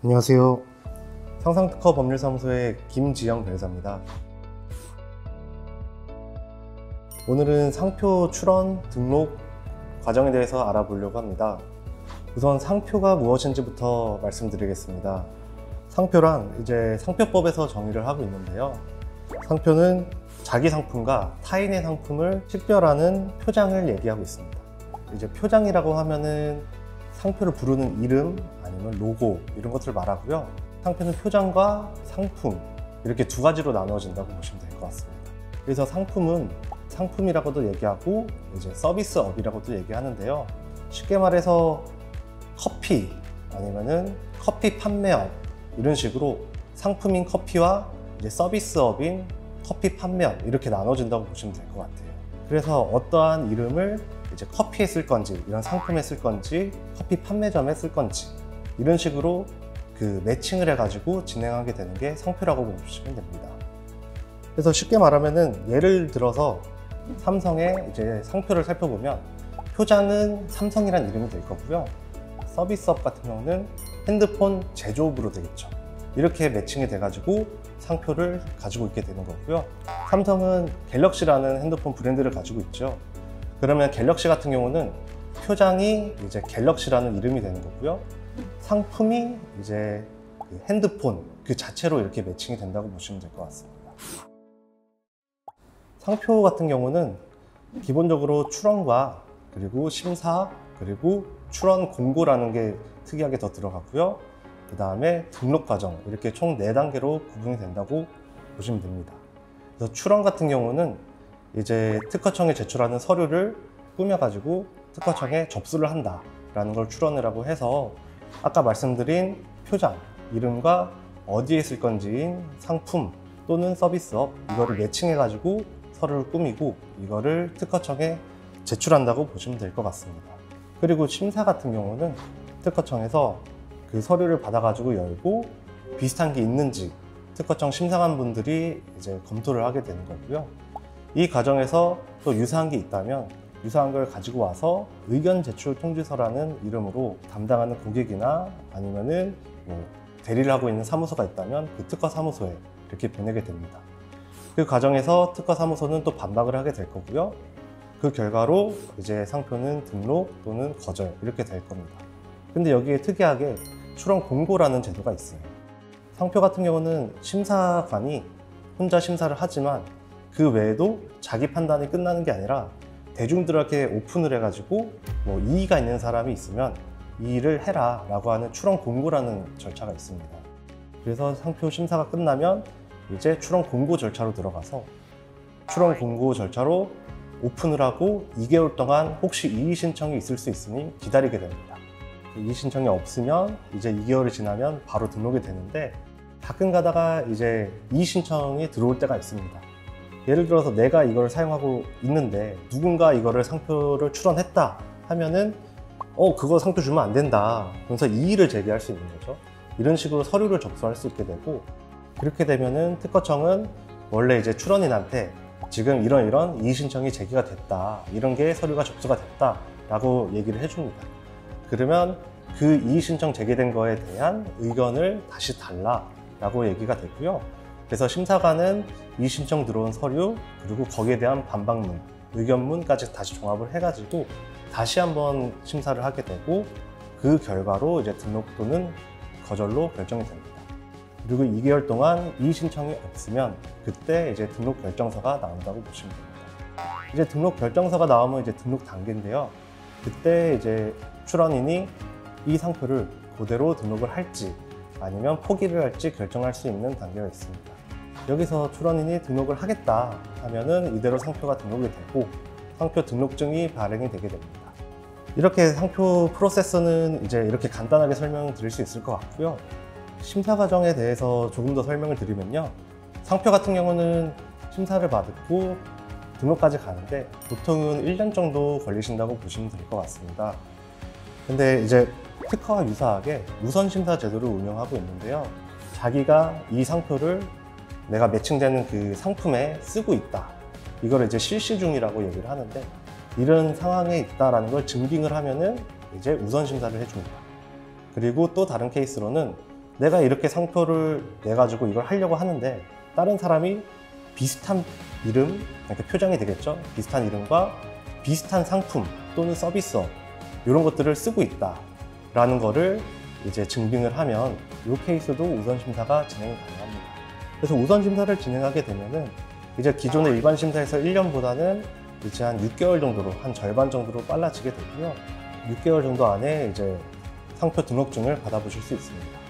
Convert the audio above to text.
안녕하세요. 상상특허법률사무소의 김지영 변호사입니다. 오늘은 상표 출원 등록 과정에 대해서 알아보려고 합니다. 우선 상표가 무엇인지부터 말씀드리겠습니다. 상표란 이제 상표법에서 정의를 하고 있는데요. 상표는 자기 상품과 타인의 상품을 식별하는 표장을 얘기하고 있습니다. 이제 표장이라고 하면은 상표를 부르는 이름 아니면 로고 이런 것들을 말하고요. 상표는 표장과 상품 이렇게 두 가지로 나누어진다고 보시면 될 것 같습니다. 그래서 상품은 상품이라고도 얘기하고 이제 서비스업이라고도 얘기하는데요. 쉽게 말해서 커피 아니면은 커피 판매업 이런 식으로 상품인 커피와 이제 서비스업인 커피 판매업 이렇게 나눠진다고 보시면 될 것 같아요. 그래서 어떠한 이름을 이제 커피에 쓸 건지 이런 상품에 쓸 건지 커피 판매점에 쓸 건지 이런 식으로 그 매칭을 해가지고 진행하게 되는 게 상표라고 보시면 됩니다. 그래서 쉽게 말하면은 예를 들어서 삼성의 이제 상표를 살펴보면 표장은 삼성이란 이름이 될 거고요. 서비스업 같은 경우는 핸드폰 제조업으로 되겠죠. 이렇게 매칭이 돼가지고 상표를 가지고 있게 되는 거고요. 삼성은 갤럭시라는 핸드폰 브랜드를 가지고 있죠. 그러면 갤럭시 같은 경우는 표장이 이제 갤럭시라는 이름이 되는 거고요. 상품이 이제 그 핸드폰 그 자체로 이렇게 매칭이 된다고 보시면 될 것 같습니다. 상표 같은 경우는 기본적으로 출원과 그리고 심사 그리고 출원 공고라는 게 특이하게 더 들어가고요. 그 다음에 등록 과정 이렇게 총 4단계로 구분이 된다고 보시면 됩니다. 그래서 출원 같은 경우는 이제 특허청에 제출하는 서류를 꾸며가지고 특허청에 접수를 한다라는 걸 출원이라고 해서 아까 말씀드린 표장, 이름과 어디에 쓸 건지인 상품 또는 서비스업 이거를 매칭해가지고 서류를 꾸미고 이거를 특허청에 제출한다고 보시면 될 것 같습니다. 그리고 심사 같은 경우는 특허청에서 그 서류를 받아가지고 열고 비슷한 게 있는지 특허청 심사관분들이 이제 검토를 하게 되는 거고요. 이 과정에서 또 유사한 게 있다면 유사한 걸 가지고 와서 의견 제출 통지서라는 이름으로 담당하는 고객이나 아니면은 뭐 대리를 하고 있는 사무소가 있다면 그 특허 사무소에 이렇게 보내게 됩니다. 그 과정에서 특허 사무소는 또 반박을 하게 될 거고요. 그 결과로 이제 상표는 등록 또는 거절 이렇게 될 겁니다. 근데 여기에 특이하게 출원 공고라는 제도가 있어요. 상표 같은 경우는 심사관이 혼자 심사를 하지만 그 외에도 자기 판단이 끝나는 게 아니라 대중들에게 오픈을 해가지고 뭐 이의가 있는 사람이 있으면 이 일을 해라 라고 하는 출원 공고라는 절차가 있습니다. 그래서 상표 심사가 끝나면 이제 출원 공고 절차로 들어가서 출원 공고 절차로 오픈을 하고 2개월 동안 혹시 이의 신청이 있을 수 있으니 기다리게 됩니다. 이의 신청이 없으면 이제 2개월이 지나면 바로 등록이 되는데 가끔 가다가 이제 이의 신청이 들어올 때가 있습니다. 예를 들어서 내가 이걸 사용하고 있는데 누군가 이거를 상표를 출원했다 하면은 그거 상표 주면 안 된다. 그래서 이의를 제기할 수 있는 거죠. 이런 식으로 서류를 접수할 수 있게 되고 그렇게 되면은 특허청은 원래 이제 출원인한테 지금 이런 이의 신청이 제기가 됐다. 이런 게 서류가 접수가 됐다. 라고 얘기를 해줍니다. 그러면 그 이의 신청 제기된 거에 대한 의견을 다시 달라. 라고 얘기가 되고요. 그래서 심사관은 이의 신청 들어온 서류 그리고 거기에 대한 반박문, 의견문까지 다시 종합을 해가지고 다시 한번 심사를 하게 되고 그 결과로 이제 등록 또는 거절로 결정이 됩니다. 그리고 2개월 동안 이의 신청이 없으면 그때 이제 등록 결정서가 나온다고 보시면 됩니다. 이제 등록 결정서가 나오면 이제 등록 단계인데요. 그때 이제 출원인이 이 상표를 그대로 등록을 할지 아니면 포기를 할지 결정할 수 있는 단계가 있습니다. 여기서 출원인이 등록을 하겠다 하면은 이대로 상표가 등록이 되고 상표 등록증이 발행이 되게 됩니다. 이렇게 상표 프로세스는 이제 이렇게 간단하게 설명을 드릴 수 있을 것 같고요. 심사 과정에 대해서 조금 더 설명을 드리면요. 상표 같은 경우는 심사를 받고 등록까지 가는데 보통은 1년 정도 걸리신다고 보시면 될 것 같습니다. 근데 이제 특허와 유사하게 우선 심사 제도를 운영하고 있는데요. 자기가 이 상표를 내가 매칭되는 그 상품에 쓰고 있다. 이걸 이제 실시 중이라고 얘기를 하는데 이런 상황에 있다라는 걸 증빙을 하면은 이제 우선 심사를 해줍니다. 그리고 또 다른 케이스로는 내가 이렇게 상표를 내가지고 이걸 하려고 하는데 다른 사람이 비슷한 이름, 그러니까 표장이 되겠죠. 비슷한 이름과 비슷한 상품 또는 서비스업 이런 것들을 쓰고 있다라는 거를 이제 증빙을 하면 이 케이스도 우선 심사가 진행이 가능합니다. 그래서 우선 심사를 진행하게 되면은 이제 기존의 일반 심사에서 1년보다는 이제 한 6개월 정도로, 한 절반 정도로 빨라지게 되고요. 6개월 정도 안에 이제 상표 등록증을 받아보실 수 있습니다.